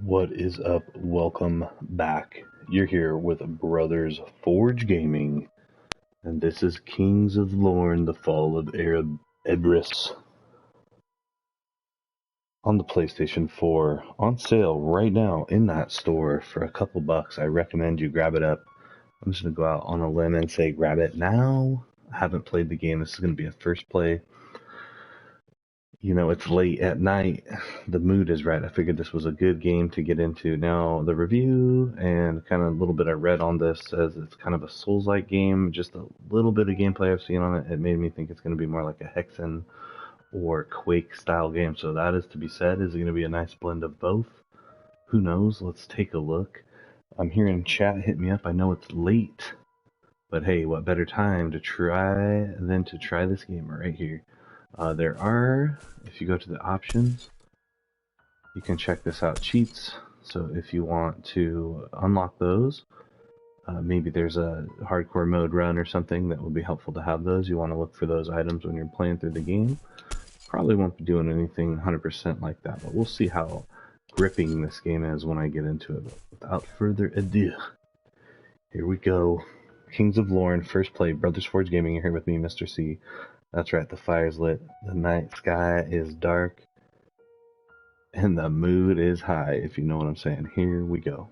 What is up? Welcome back. You're here with Brothers Forge Gaming, and this is Kings of Lorn, the Fall of Ebris on the PlayStation 4, on sale right now in that store for a couple bucks. I recommend you grab it up. I'm just going to go out on a limb and say grab it now. I haven't played the game. This is going to be a first play. It's late at night. The mood is right. I figured this was a good game to get into. Now, the review and kind of a little bit I read on this says it's kind of a Souls-like game. Just a little bit of gameplay I've seen on it. It made me think it's going to be more like a Hexen or Quake style game. So that is to be said. Is it going to be a nice blend of both? Who knows? Let's take a look. I'm hearing chat hit me up. I know it's late, but hey, what better time to try than to try this game right here? There are, if you go to the options, you can check this out, cheats. So if you want to unlock those, maybe there's a hardcore mode run or something that would be helpful to have those. You want to look for those items when you're playing through the game. Probably won't be doing anything 100% like that, but we'll see how gripping this game is when I get into it. But without further ado, here we go. Kings of Lorn, first play, Brothers Forge Gaming. You're here with me, Mr. C. That's right, the fire's lit, the night sky is dark, and the mood is high, if you know what I'm saying. Here we go.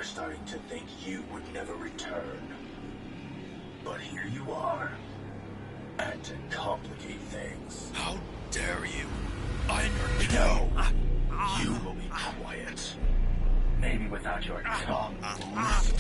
starting to think you would never return. But here you are. And to complicate things... How dare you? I'm your king! No! You will be quiet. Maybe without your tongue loose.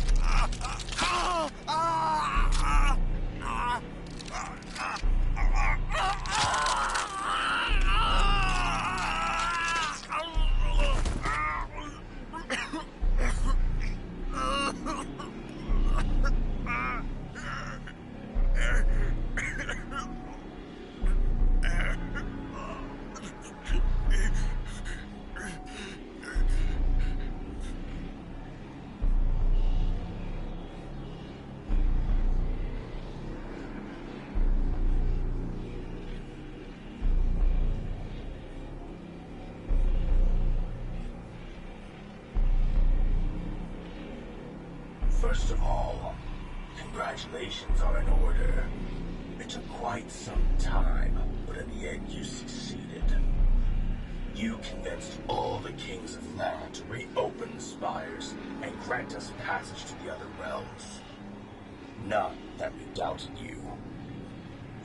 First of all, congratulations are in order. It took quite some time, but in the end you succeeded. You convinced all the kings of Lorn to reopen the spires and grant us passage to the other realms. Not that we doubted you.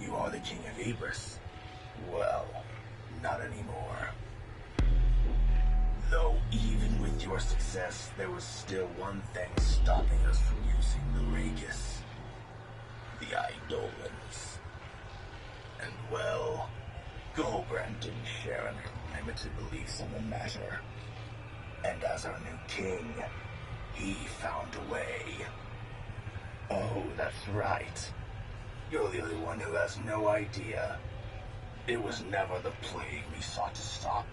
You are the king of Ibris. Well, not anymore. Though even with your success, there was still one thing stopping us from using the Ragus. The Eidolons. And well, Goldbrand didn't share in her limited beliefs on the matter. And as our new king, he found a way. Oh, that's right. You're the only one who has no idea. It was never the plague we sought to stop,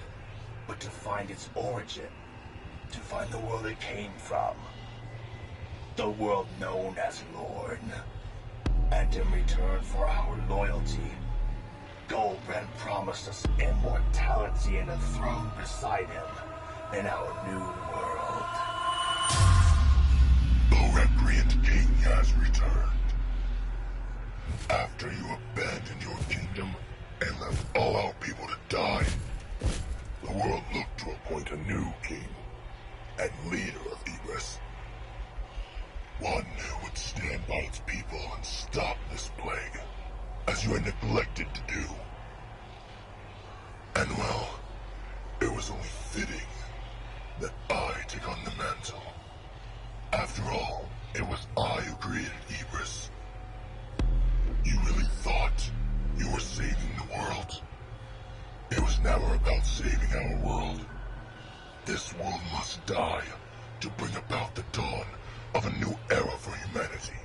but to find its origin, to find the world it came from. The world known as Lorn. And in return for our loyalty, Goldbrand promised us immortality and a throne beside him in our new world. The recreant king has returned. After you abandoned your kingdom and left all our people to die, the world looked to appoint a new king and leader of Ibris. One who would stand by its people and stop this plague, as you had neglected to do. And well, it was only fitting that I take on the mantle. After all, it was I who created Ibris. You really thought you were saving the world? It was never about saving our world. This world must die to bring about the dawn of a new era for humanity.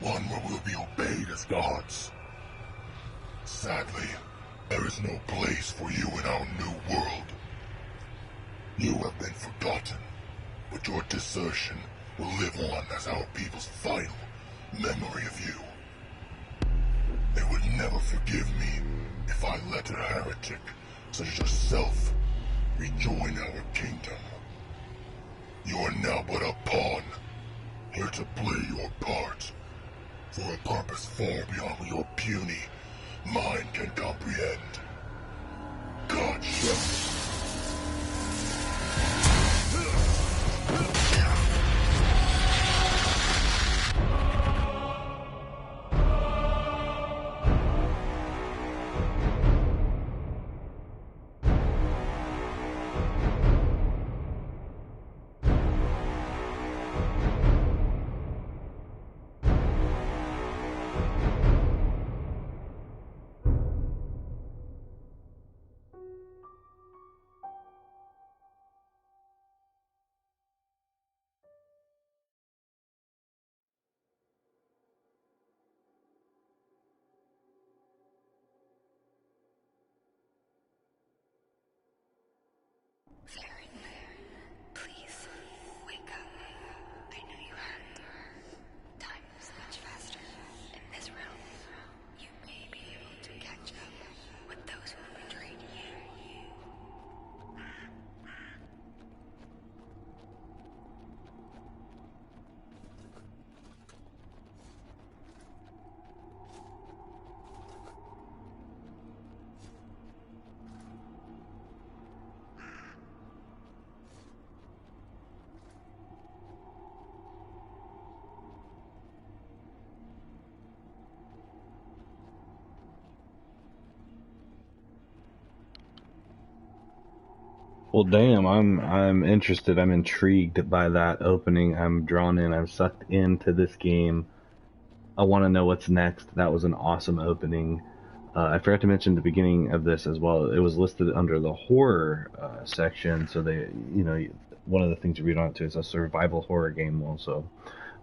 One where we'll be obeyed as gods. Sadly, there is no place for you in our new world. You have been forgotten, but your desertion will live on as our people's final memory of you. They would never forgive me if I let a heretic such as yourself rejoin our kingdom. You are now but a pawn, here to play your part, for a purpose far beyond your puny mind can comprehend. Gotcha! Please, wake up. I know you hurt. Time moves much faster. In this realm, you may be able to catch up with those who betrayed you. Well, damn, I'm interested. I'm intrigued by that opening. I'm drawn in. I'm sucked into this game. I want to know what's next. That was an awesome opening. I forgot to mention the beginning of this as well. It was listed under the horror section, so they, one of the things you read on it too is a survival horror game. Well, so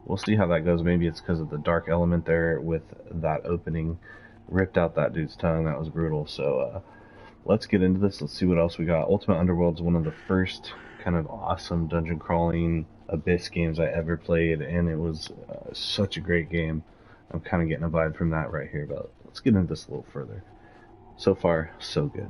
we'll see how that goes. Maybe it's because of the dark element there with that opening. Ripped out that dude's tongue. That was brutal. So let's get into this. Let's see what else we got. Ultimate Underworld's one of the first kind of awesome dungeon crawling Abyss games I ever played, and it was such a great game. I'm kind of getting a vibe from that right here, but let's get into this a little further. So far, so good.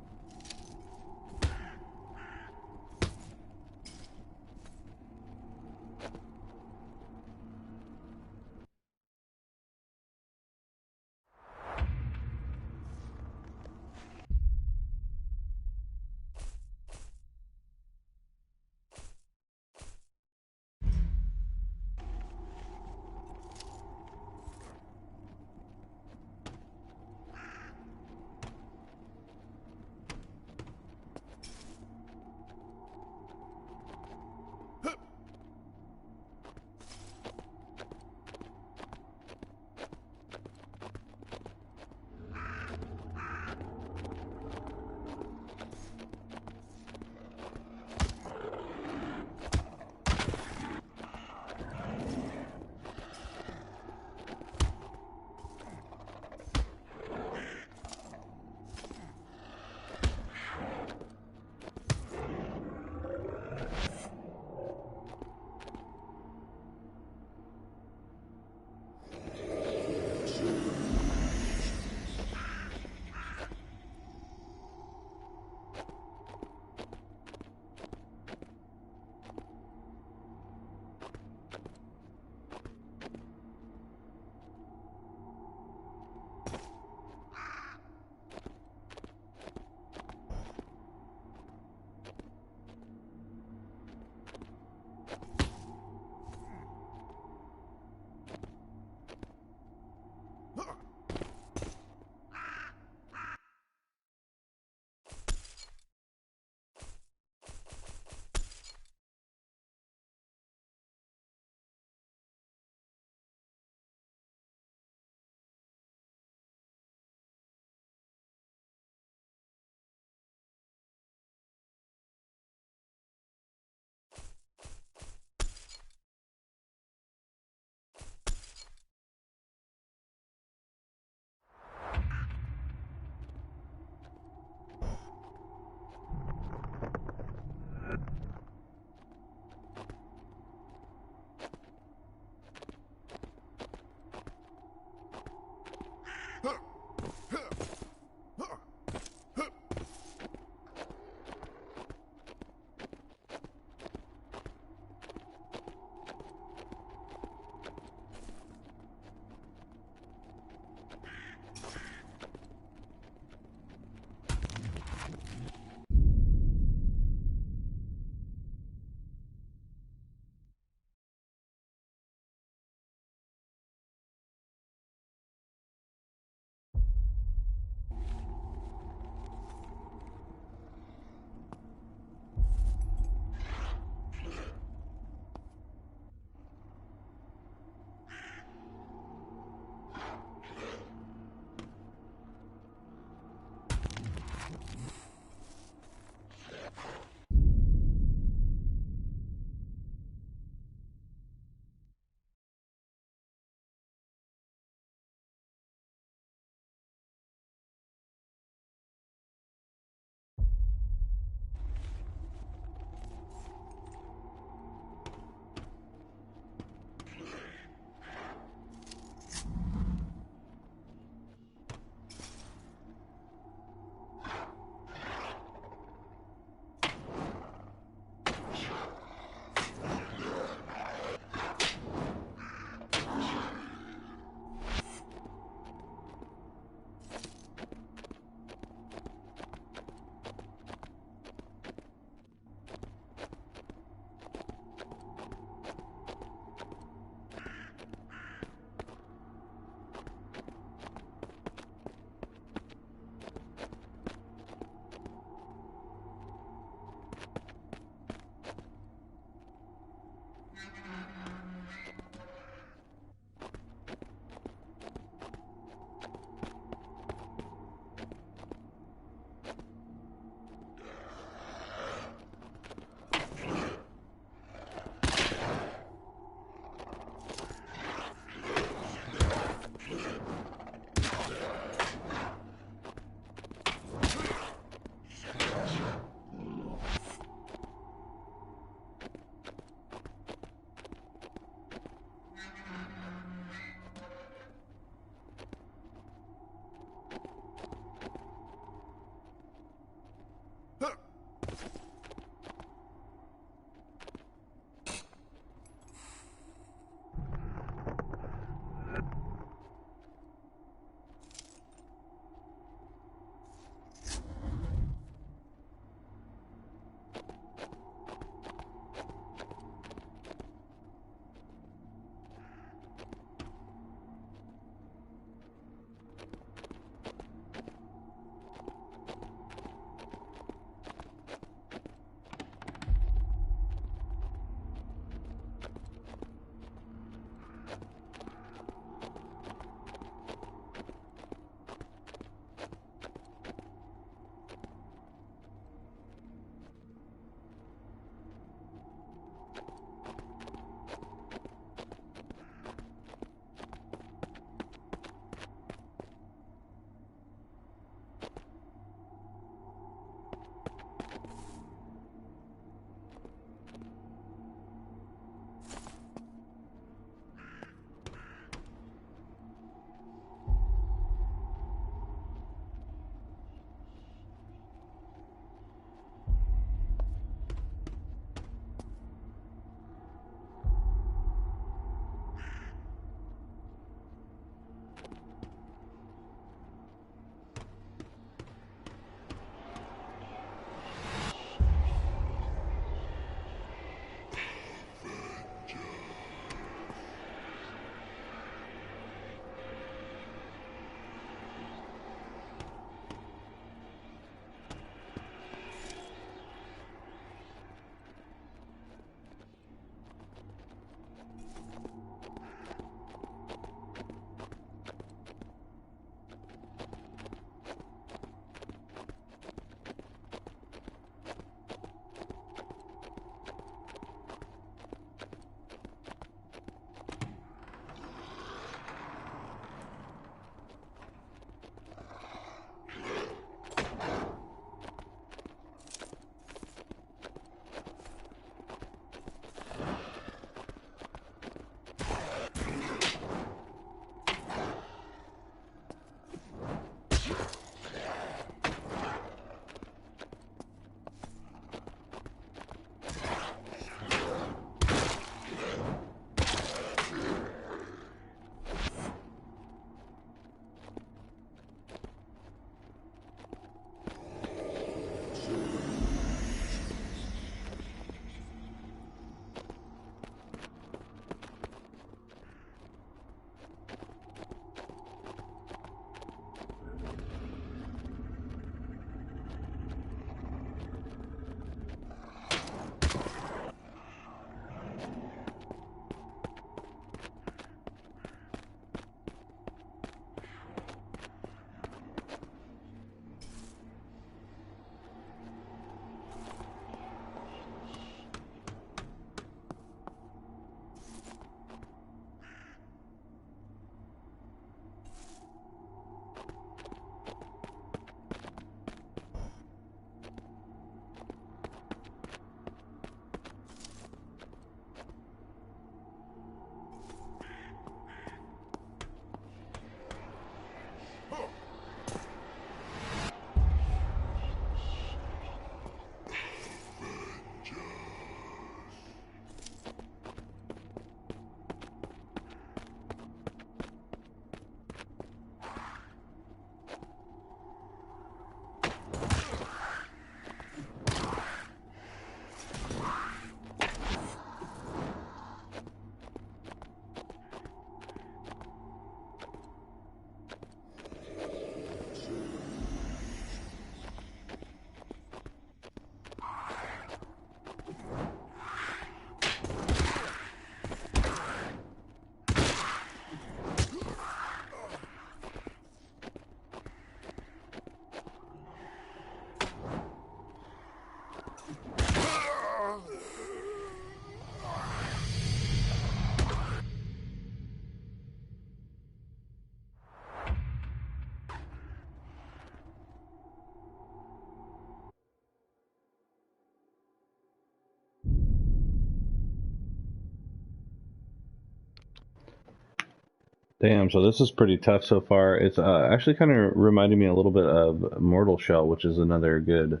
Damn, so this is pretty tough so far. It's actually kind of reminded me a little bit of Mortal Shell, which is another good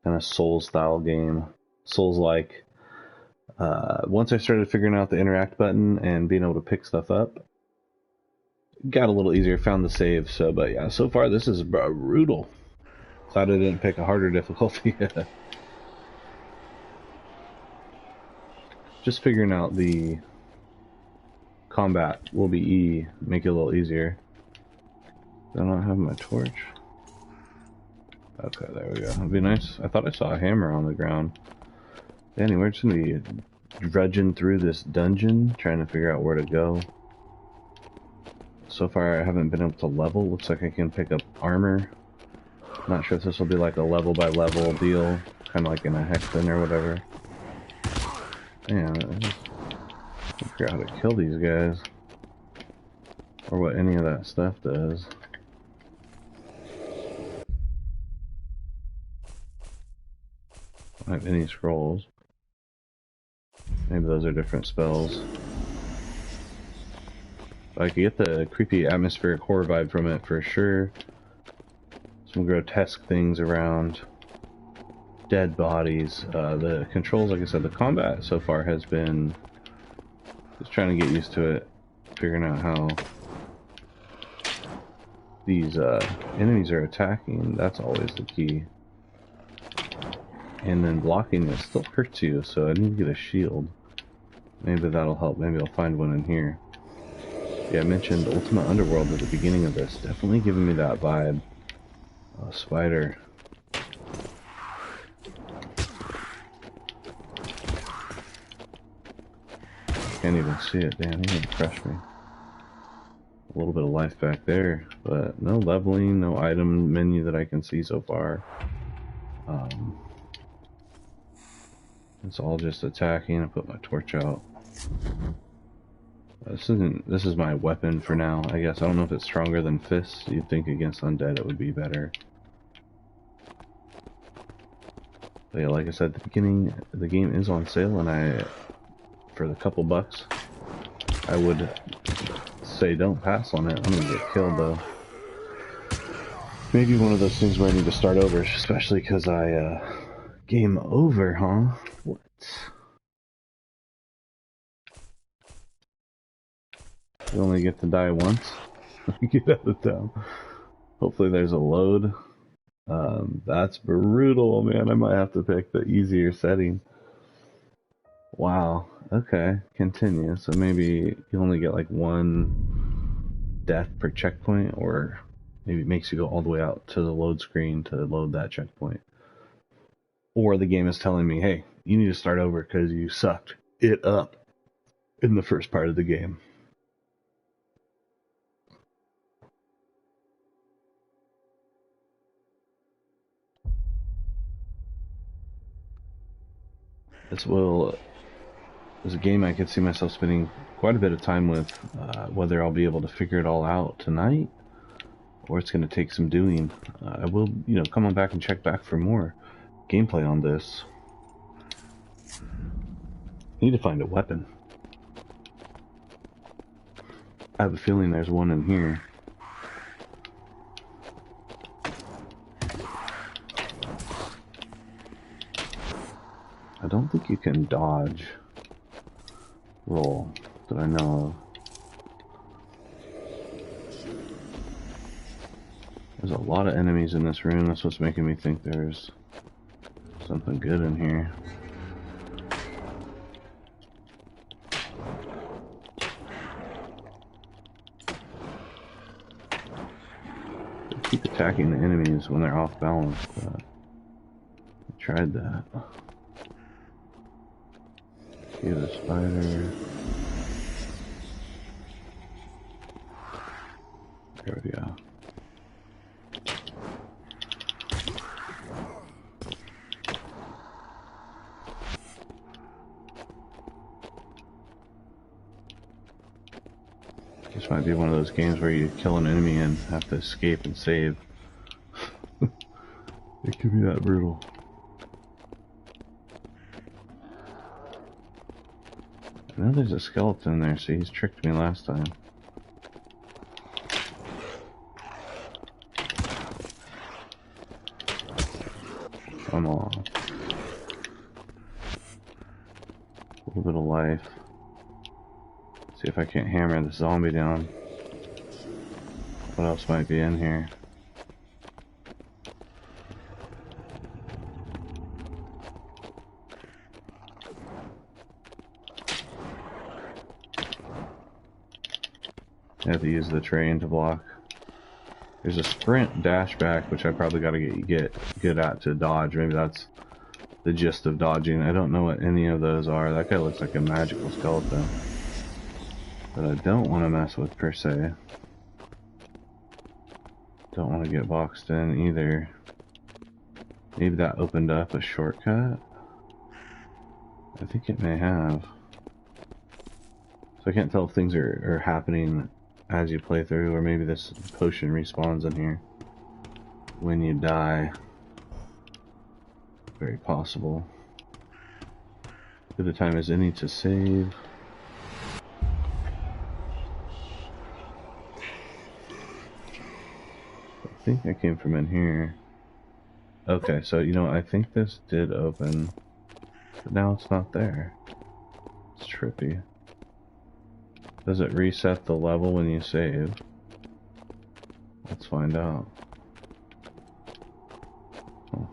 kind of Souls-style game. Souls-like. Once I started figuring out the interact button and being able to pick stuff up, got a little easier, found the save. So, but yeah, so far this is brutal. Glad I didn't pick a harder difficulty. Just figuring out the combat will be E, make it a little easier. Do I not have my torch? Okay, there we go. That'd be nice. I thought I saw a hammer on the ground. Anyway, we're just gonna be drudging through this dungeon, trying to figure out where to go. So far, I haven't been able to level. Looks like I can pick up armor. Not sure if this will be like a level by level deal, kind of like in a hexen or whatever. Man, I just can't figure out how to kill these guys, or what any of that stuff does. I don't have any scrolls. Maybe those are different spells. I could get the creepy atmospheric horror vibe from it for sure. Some grotesque things around. Dead bodies. The controls, like I said, the combat so far has been just trying to get used to it. Figuring out how these enemies are attacking. That's always the key. And then blocking it still hurts you, so I need to get a shield. Maybe that'll help. Maybe I'll find one in here. Yeah, I mentioned Ultimate Underworld at the beginning of this. Definitely giving me that vibe. Oh, spider. Can't even see it. Damn, he didn't crush me. A little bit of life back there, but no leveling, no item menu that I can see so far. It's all just attacking. I put my torch out. This is my weapon for now, I guess. I don't know if it's stronger than fists. You'd think against undead it would be better. But yeah, like I said at the beginning, the game is on sale, and for the couple bucks, I would say don't pass on it. I'm gonna get killed though. Maybe one of those things where I need to start over, especially because game over, huh? What? You only get to die once? Get out of town. Hopefully there's a load. That's brutal, man. I might have to pick the easier setting. Wow. Okay. Continue. So maybe you only get like one death per checkpoint, or maybe it makes you go all the way out to the load screen to load that checkpoint. Or the game is telling me, hey, you need to start over because you sucked it up in the first part of the game. This is a game I could see myself spending quite a bit of time with, whether I'll be able to figure it all out tonight, or it's going to take some doing. I will, come on back and check back for more gameplay on this. Need to find a weapon. I have a feeling there's one in here. I don't think you can dodge roll that I know of. There's a lot of enemies in this room. That's what's making me think there's something good in here. They keep attacking the enemies when they're off balance, but I tried that. See the spider. There we go. This might be one of those games where you kill an enemy and have to escape and save. It could be that brutal. I know there's a skeleton there, see, he's tricked me last time. ammo. A little bit of life. See if I can't hammer the zombie down. What else might be in here? I have to use the train to block. There's a sprint dash back, which I probably got to get good at to dodge. Maybe that's the gist of dodging. I don't know what any of those are. That guy looks like a magical skeleton that I don't want to mess with per se. Don't want to get boxed in either. Maybe that opened up a shortcut? I think it may have. So I can't tell if things are happening as you play through, or maybe this potion respawns in here when you die. Very possible. Good a time as any to save. I think I came from in here. Okay, so you know, I think this did open, but now it's not there. It's trippy. Does it reset the level when you save? Let's find out. Oh.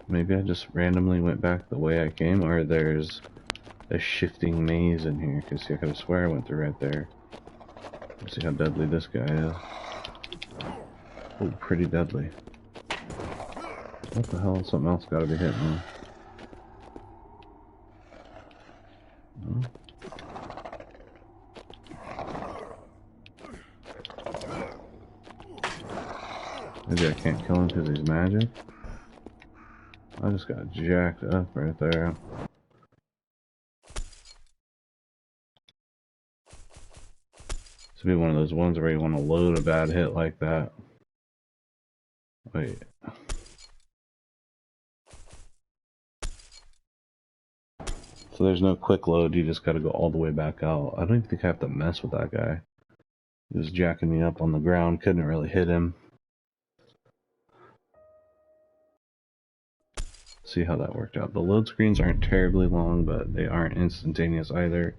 Maybe I just randomly went back the way I came, or there's a shifting maze in here, because see, I could have swear I went through right there. Let's see how deadly this guy is. Oh, pretty deadly. What the hell? Something else gotta be hitting me. No? Maybe I can't kill him because he's magic? I just got jacked up right there. This would be one of those ones where you want to load a bad hit like that. Wait. So there's no quick load, you just gotta go all the way back out. I don't even think I have to mess with that guy. He was jacking me up on the ground, couldn't really hit him. See how that worked out. The load screens aren't terribly long, but they aren't instantaneous either.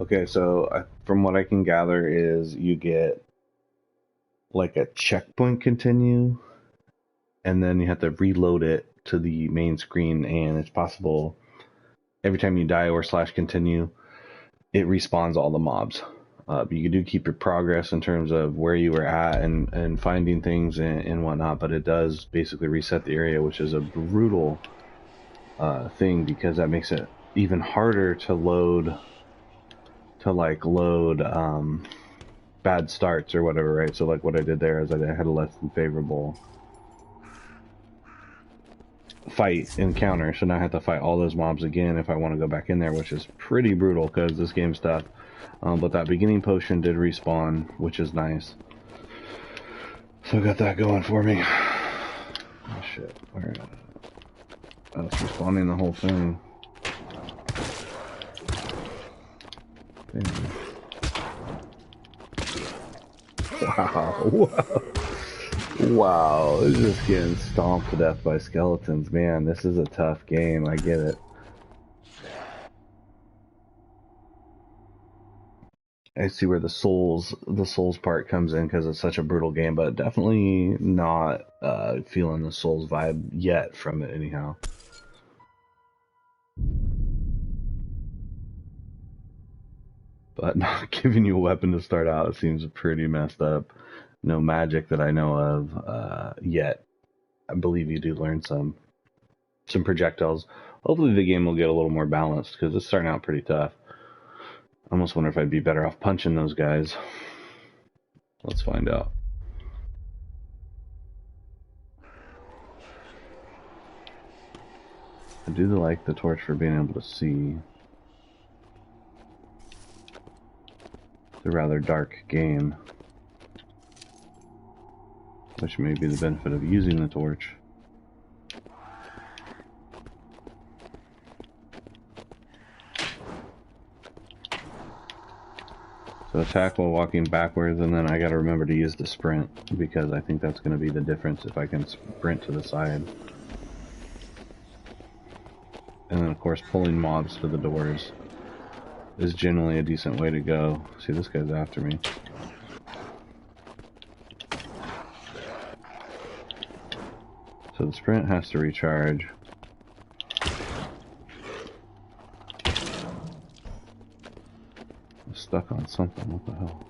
Okay, so from what I can gather is you get like a checkpoint continue, and then you have to reload it to the main screen, and it's possible every time you die or slash continue, it respawns all the mobs. You do keep your progress in terms of where you were at and finding things and whatnot, but it does basically reset the area, which is a brutal thing, because that makes it even harder to load bad starts or whatever, right? So like what I did there is I had a less than favorable fight encounter, so now I have to fight all those mobs again if I want to go back in there, which is pretty brutal because this game's tough. But that beginning potion did respawn, which is nice. So I got that going for me. Oh shit, where? Oh, it's respawning the whole thing. Damn. Wow. Wow, it's just getting stomped to death by skeletons. Man, this is a tough game, I get it. I see where the souls part comes in because it's such a brutal game, but definitely not feeling the souls vibe yet from it anyhow. But not giving you a weapon to start out seems pretty messed up. No magic that I know of yet. I believe you do learn some projectiles. Hopefully the game will get a little more balanced because it's starting out pretty tough. I almost wonder if I'd be better off punching those guys. Let's find out. I do like the torch for being able to see. It's a rather dark game, which may be the benefit of using the torch. So attack while walking backwards, and then I gotta remember to use the sprint, because I think that's gonna be the difference if I can sprint to the side. And then of course pulling mobs to the doors is generally a decent way to go. See, this guy's after me. So the sprint has to recharge. I'm stuck on something, what the hell?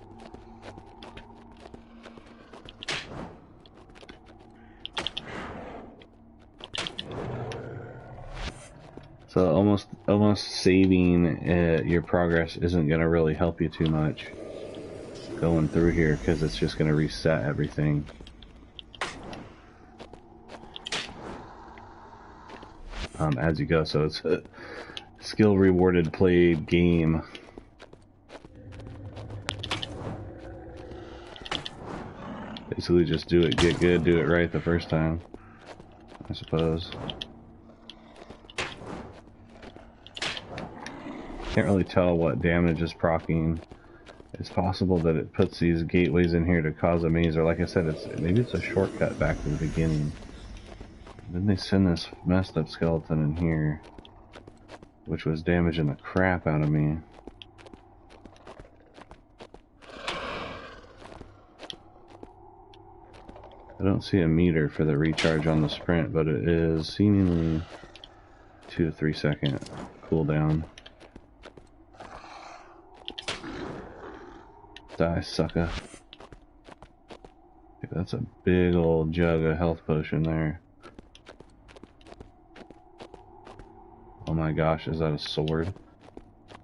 So almost saving your progress isn't going to really help you too much going through here, because it's just going to reset everything. As you go, so it's a skill rewarded played game. Basically just do it, get good, do it right the first time, I suppose. Can't really tell what damage is proccing. It's possible that it puts these gateways in here to cause a maze, or like I said, maybe it's a shortcut back to the beginning. Then they send this messed up skeleton in here, which was damaging the crap out of me. I don't see a meter for the recharge on the sprint, but it is seemingly 2 to 3 second cooldown. Die, sucker. Okay, that's a big old jug of health potion there. Oh my gosh, is that a sword?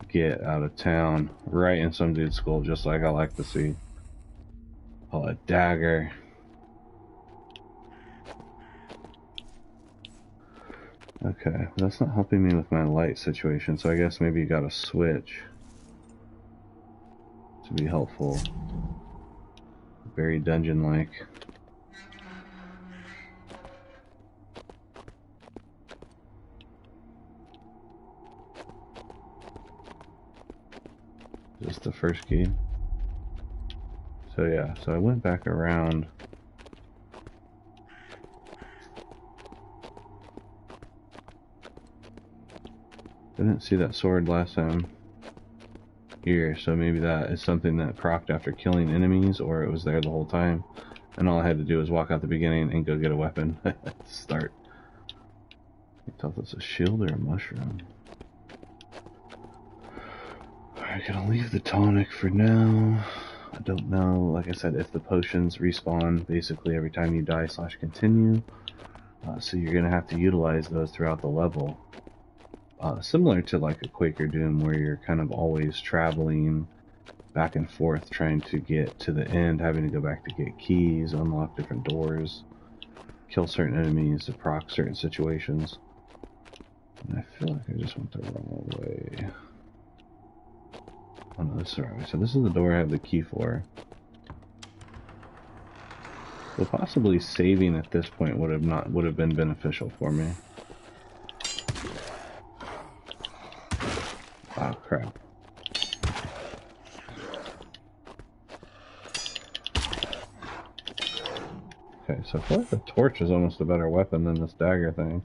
Get out of town. Right in some dude's skull, just like I like to see. Oh, a dagger. Okay, that's not helping me with my light situation, so I guess maybe you gotta switch to be helpful. Very dungeon-like. Is this the first key? So yeah, so I went back around. Didn't see that sword last time here, so maybe that is something that procced after killing enemies, or it was there the whole time, and all I had to do was walk out the beginning and go get a weapon to start. I thought that's a shield or a mushroom. Alright, gonna leave the tonic for now. I don't know, like I said, if the potions respawn basically every time you die / continue. So you're going to have to utilize those throughout the level. Similar to like a Quake or Doom, where you're kind of always traveling back and forth trying to get to the end, having to go back to get keys, unlock different doors, kill certain enemies to proc certain situations. And I feel like I just went the wrong way. Oh no, this is the right way. So this is the door I have the key for. So possibly saving at this point would have been beneficial for me. Oh crap. Okay, so I feel like the torch is almost a better weapon than this dagger thing.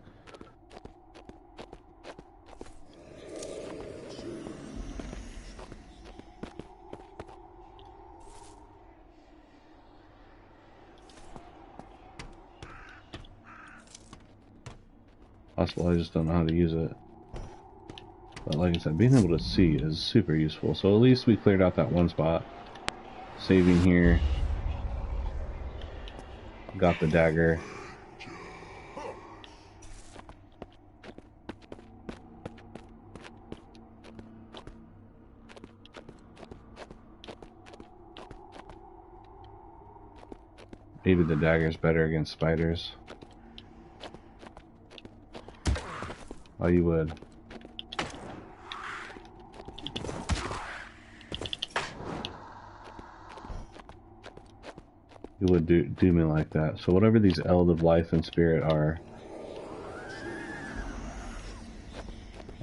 Possible I just don't know how to use it. But like I said, being able to see is super useful. So at least we cleared out that one spot. Saving here. Got the dagger. Maybe the dagger's better against spiders. Oh, you would. You would do me like that. So whatever these Eld of Life and Spirit are...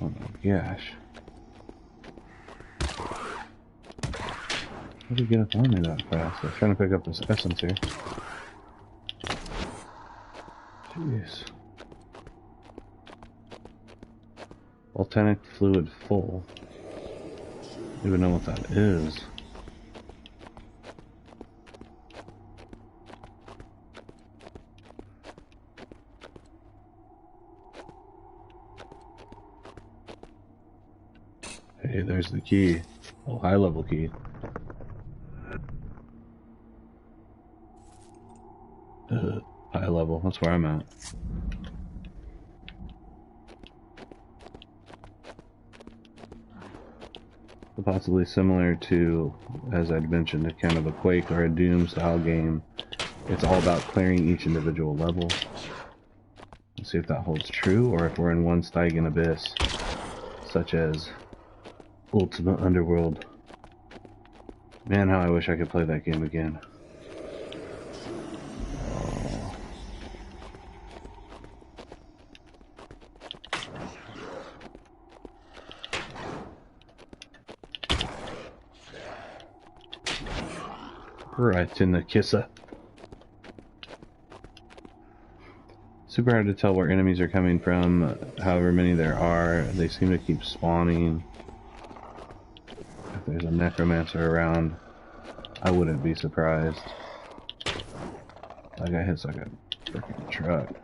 Oh my gosh. How did you get up on me that fast? I was trying to pick up this essence here. Jeez. Volcanic fluid full. I don't even know what that is. Hey, there's the key. Oh, high level key. High level, that's where I'm at. Possibly similar to, as I'd mentioned, a kind of a Quake or a Doom style game. It's all about clearing each individual level. Let's see if that holds true, or if we're in one Stygian abyss, such as Ultimate Underworld. Man, how I wish I could play that game again. Right in the kisser. Super hard to tell where enemies are coming from, however many there are. They seem to keep spawning. If there's a necromancer around, I wouldn't be surprised. That guy hits like a freaking truck.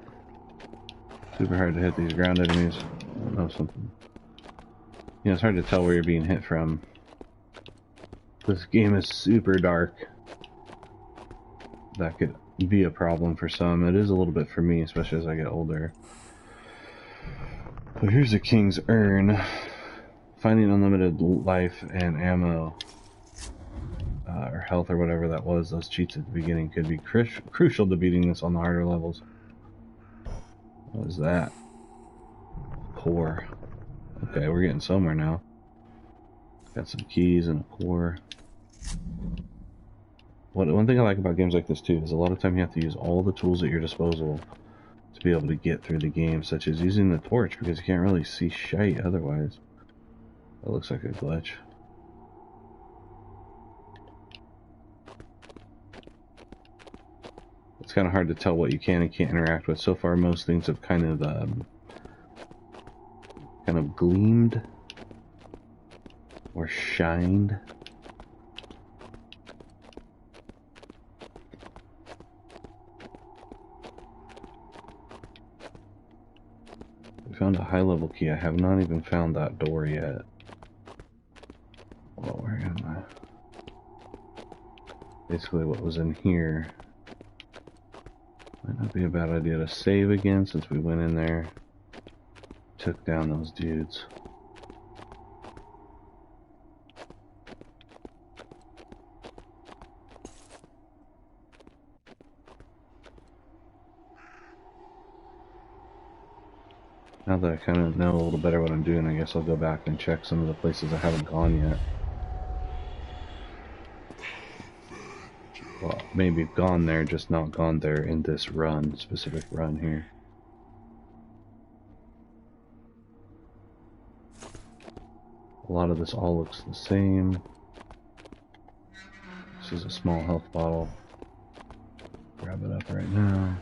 Super hard to hit these ground enemies. I don't know, something. You know, it's hard to tell where you're being hit from. This game is super dark. That could be a problem for some. It is a little bit for me, especially as I get older. But here's a King's Urn. Finding unlimited life and ammo, or health or whatever that was, those cheats at the beginning could be crucial to beating this on the harder levels. What is that? Core. Okay, we're getting somewhere now. Got some keys and a core. One thing I like about games like this too is a lot of time you have to use all the tools at your disposal to be able to get through the game, such as using the torch, because you can't really see shite otherwise. That looks like a glitch. It's kind of hard to tell what you can and can't interact with. So far, most things have kind of gleamed or shined. Found a high level key. I have not even found that door yet. Oh, where am I? Basically what was in here might not be a bad idea to save again since we went in there, took down those dudes. Now that I kind of know a little better what I'm doing, I guess I'll go back and check some of the places I haven't gone yet. Well, maybe gone there, just not gone there in this run, specific run here. A lot of this all looks the same. This is a small health bottle. Grab it up right now.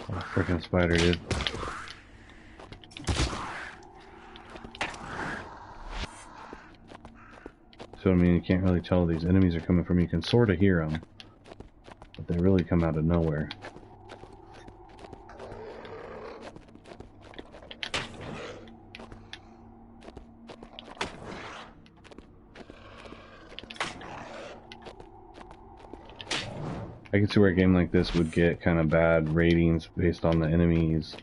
Oh, freaking spider, dude. So, I mean, you can't really tell these enemies are coming from. You can sort of hear them, but they really come out of nowhere. I can see where a game like this would get kind of bad ratings based on the enemies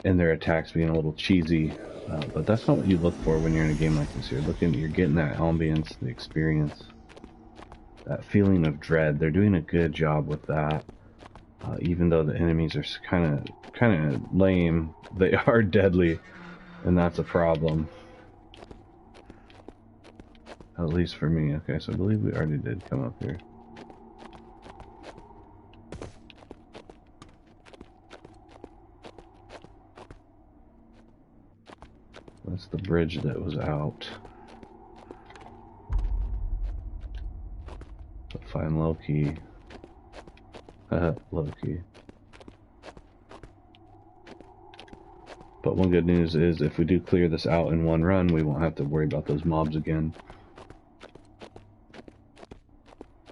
and their attacks being a little cheesy, but that's not what you look for when you're in a game like this. You're getting that ambience, the experience, that feeling of dread. They're doing a good job with that, even though the enemies are kind of lame. They are deadly, and that's a problem. At least for me. Okay, so I believe we already did come up here. That's the bridge that was out. So find Loki. Loki. But one good news is if we do clear this out in one run, we won't have to worry about those mobs again.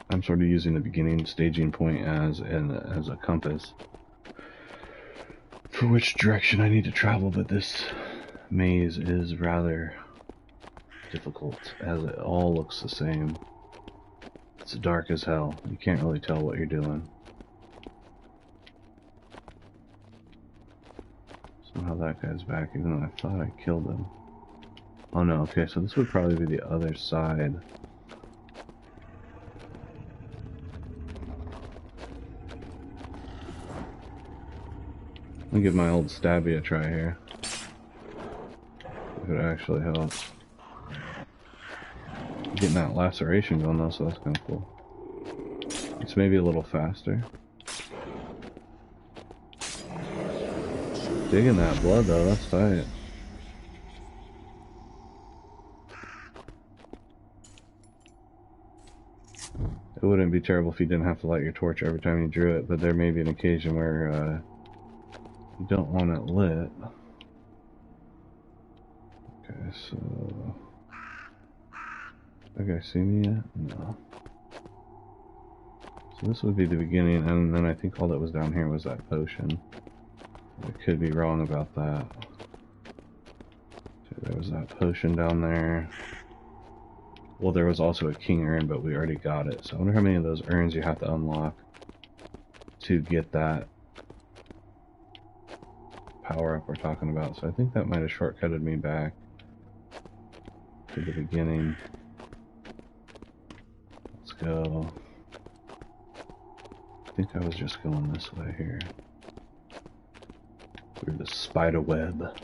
I'm sort of using the beginning staging point as a compass for which direction I need to travel, but this maze is rather difficult as it all looks the same. It's dark as hell. You can't really tell what you're doing. Somehow that guy's back, even though I thought I killed him. Oh no, okay, so this would probably be the other side. Let me give my old stabby a try here. If it actually helps. Getting that laceration going though, so that's kind of cool. It's maybe a little faster. Digging that blood though, that's tight. It wouldn't be terrible if you didn't have to light your torch every time you drew it, but there may be an occasion where you don't want it lit. Okay, so... That guy see me yet? No. So this would be the beginning, and then I think all that was down here was that potion. I could be wrong about that. So there was that potion down there. Well, there was also a king urn, but we already got it. So I wonder how many of those urns you have to unlock to get that power up we're talking about. So I think that might have shortcutted me back to the beginning. Let's go. I think I was just going this way here. Through the spider web.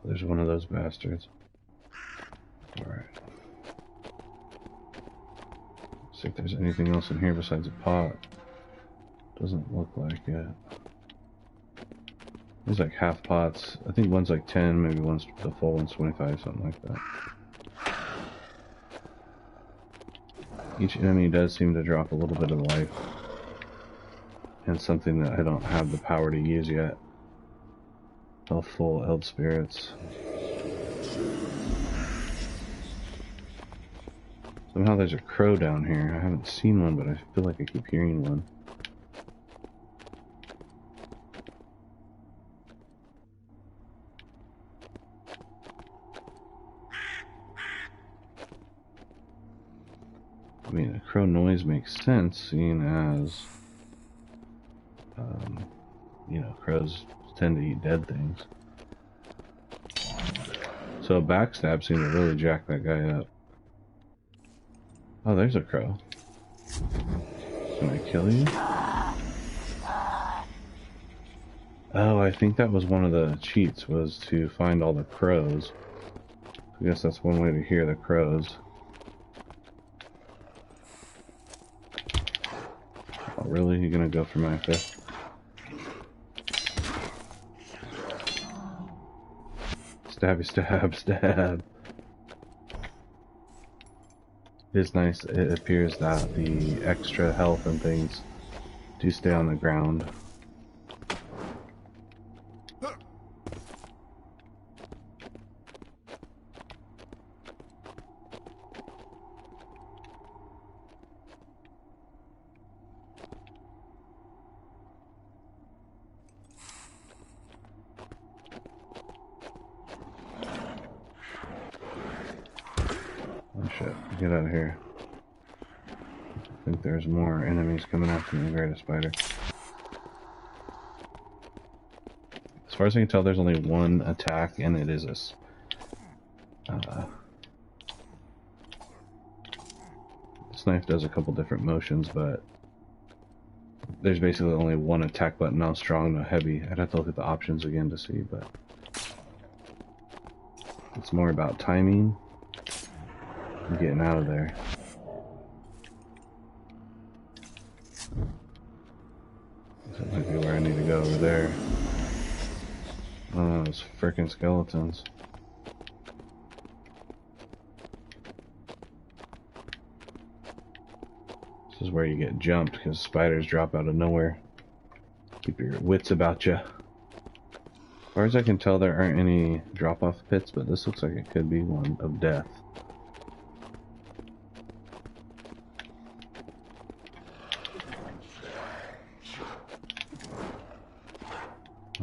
There's one of those bastards. Alright. See if there's anything else in here besides a pot. Doesn't look like it. There's like half pots. I think one's like 10, maybe one's the full one's 25, something like that. Each enemy does seem to drop a little bit of life. And something that I don't have the power to use yet. Healthful Eld Spirits. Somehow there's a crow down here. I haven't seen one, but I feel like I keep hearing one. I mean, a crow noise makes sense, seeing as, you know, crows tend to eat dead things. So a backstab seemed to really jack that guy up. Oh, there's a crow. Can I kill you? Oh, I think that was one of the cheats, was to find all the crows. I guess that's one way to hear the crows. Oh, really? You're gonna go for my fifth? Stabby stab, stab. It is nice. It appears that the extra health and things do stay on the ground. Oh shit, get out of here. I think there's more enemies coming after me, greater spider. As far as I can tell, there's only one attack, and it is this. This knife does a couple different motions, but there's basically only one attack button, not strong, not heavy. I'd have to look at the options again to see, but it's more about timing and getting out of there. That might be where I need to go, over there. Oh, those frickin' skeletons. This is where you get jumped, because spiders drop out of nowhere. Keep your wits about you. As far as I can tell, there aren't any drop-off pits, but this looks like it could be one of death.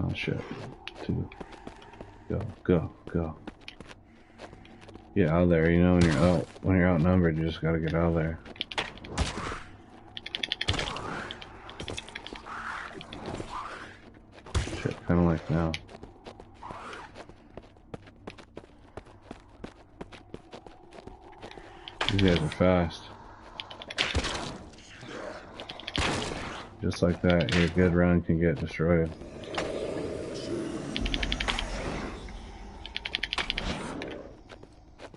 Oh shit. 2. Go, go, go. Get out of there, you know, when you're outnumbered, you just gotta get out of there. Shit, kinda like now. These guys are fast. Just like that, your good run can get destroyed.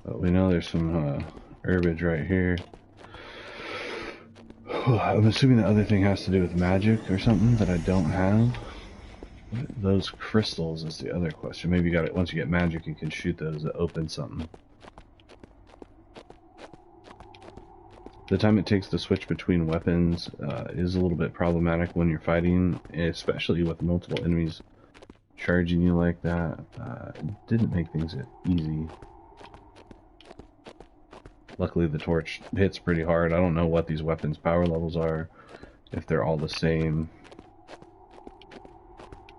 But we know there's some herbage right here. I'm assuming the other thing has to do with magic or something that I don't have. Those crystals is the other question. Maybe you got it. Once you get magic, you can shoot those that open something. The time it takes to switch between weapons is a little bit problematic when you're fighting, especially with multiple enemies charging you like that. It didn't make things easy. Luckily the torch hits pretty hard. I don't know what these weapons' power levels are, if they're all the same.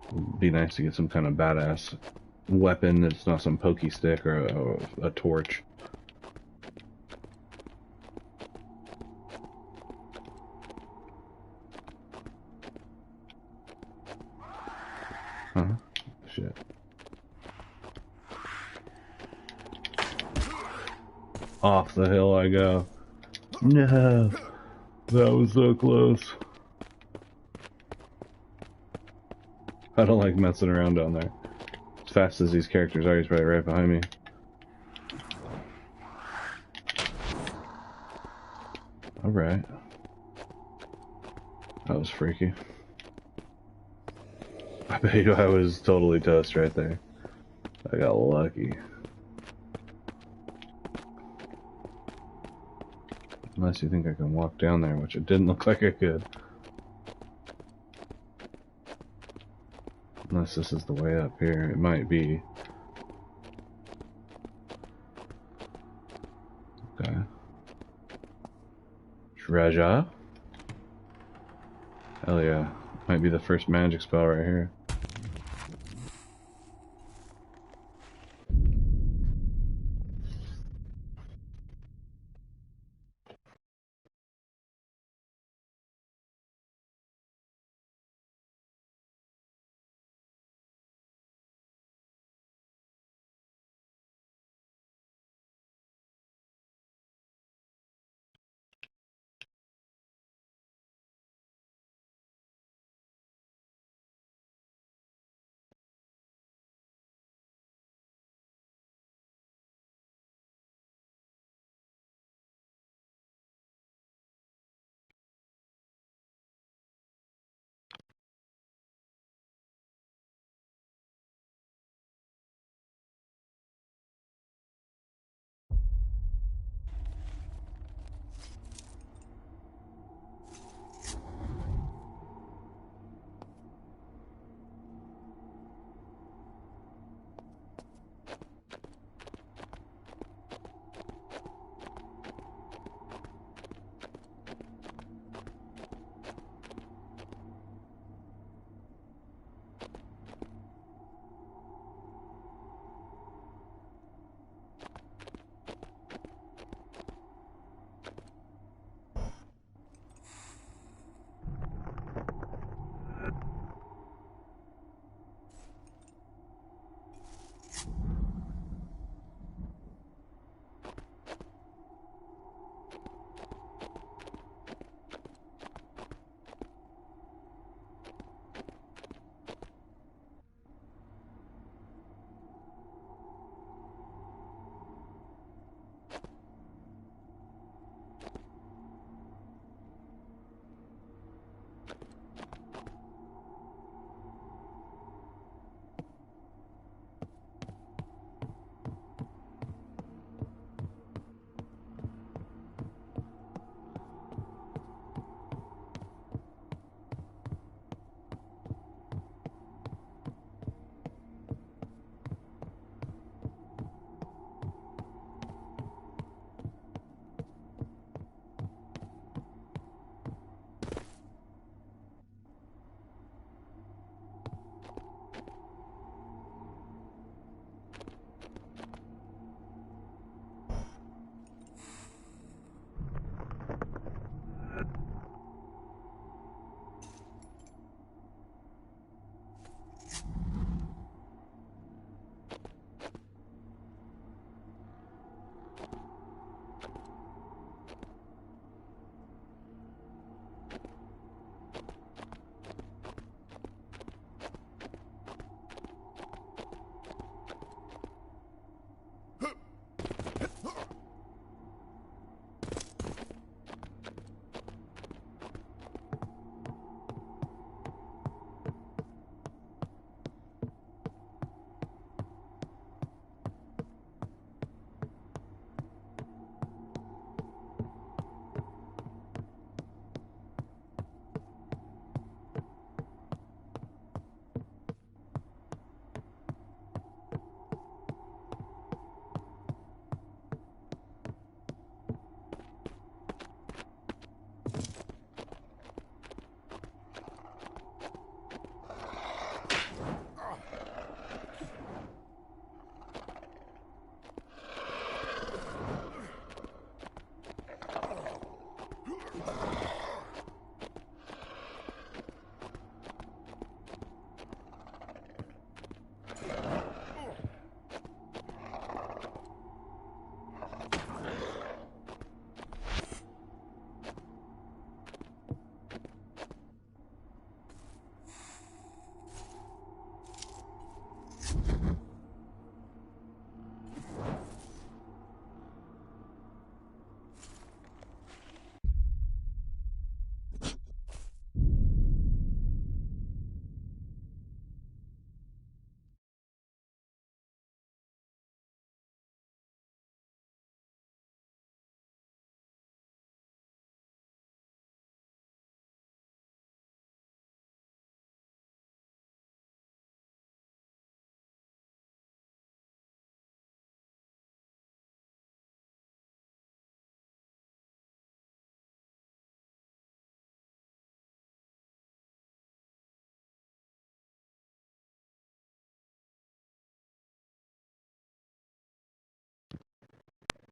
It'd be nice to get some kind of badass weapon that's not some pokey stick or a torch. Huh? Shit. Off the hill I go. No! That was so close. I don't like messing around down there. As fast as these characters are, he's probably right behind me. Alright. That was freaky. I bet you I was totally toast right there. I got lucky. Unless you think I can walk down there, which it didn't look like I could. Unless this is the way up here. It might be. Okay. Treasure. Hell yeah. Might be the first magic spell right here.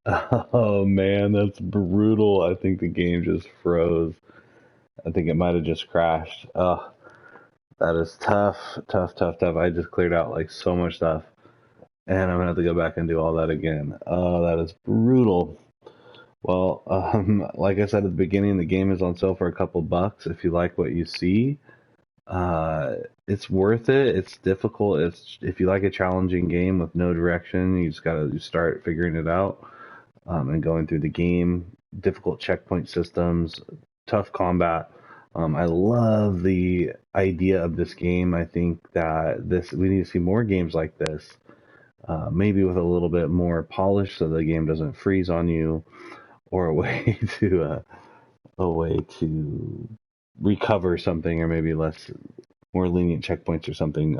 Oh man, that's brutal. I think the game just froze. I think it might have just crashed. That is tough, tough, tough, tough. I just cleared out like so much stuff, and I'm gonna have to go back and do all that again. Oh, that is brutal. Well, like I said at the beginning, the game is on sale for a couple bucks. If you like what you see, uh, it's worth it. It's difficult. It's if you like a challenging game with no direction, you just gotta start figuring it out, and going through the game. Difficult checkpoint systems, tough combat. I love the idea of this game. I think that this we need to see more games like this, maybe with a little bit more polish, so the game doesn't freeze on you, or a way to recover something, or maybe less more lenient checkpoints or something.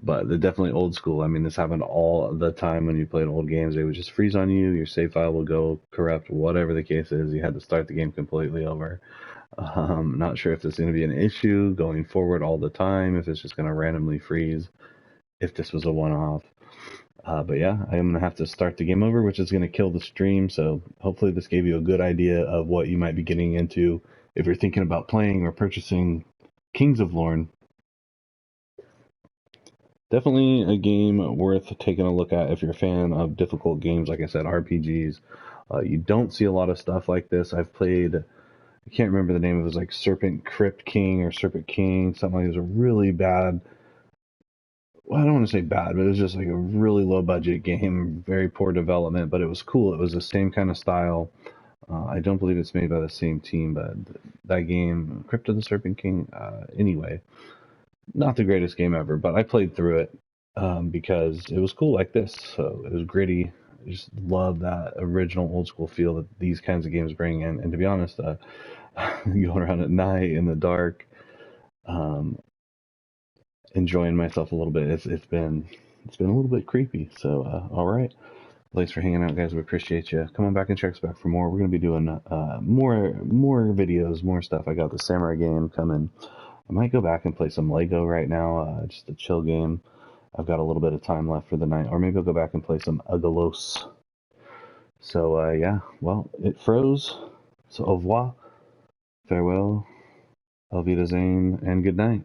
But they're definitely old school. I mean, this happened all the time when you played old games. They would just freeze on you. Your save file will go corrupt, whatever the case is. You had to start the game completely over. Not sure if this is going to be an issue going forward all the time, if it's just going to randomly freeze, if this was a one-off. But yeah, I'm going to have to start the game over, which is going to kill the stream. So hopefully this gave you a good idea of what you might be getting into if you're thinking about playing or purchasing Kings of Lorn. Definitely a game worth taking a look at if you're a fan of difficult games, like I said, RPGs. You don't see a lot of stuff like this. I've played, I can't remember the name of it, was like Serpent Crypt King or Serpent King, something like it was a really bad, well, I don't want to say bad, but it was just like a really low budget game, very poor development, but it was cool. It was the same kind of style. I don't believe it's made by the same team, but that game, Crypt of the Serpent King, anyway, not the greatest game ever, but I played through it because it was cool like this. So it was gritty. I just love that original old school feel that these kinds of games bring in. And to be honest, going around at night in the dark, um, enjoying myself a little bit. It's been a little bit creepy. So all right, thanks for hanging out, guys. We appreciate you. Come on back and check us back for more. We're gonna be doing more videos, more stuff. I got the samurai game coming. I might go back and play some Lego right now, just a chill game. I've got a little bit of time left for the night, or maybe I'll go back and play some Ugalos. So yeah, well, it froze. So au revoir, farewell, auf Wiedersehen, and good night.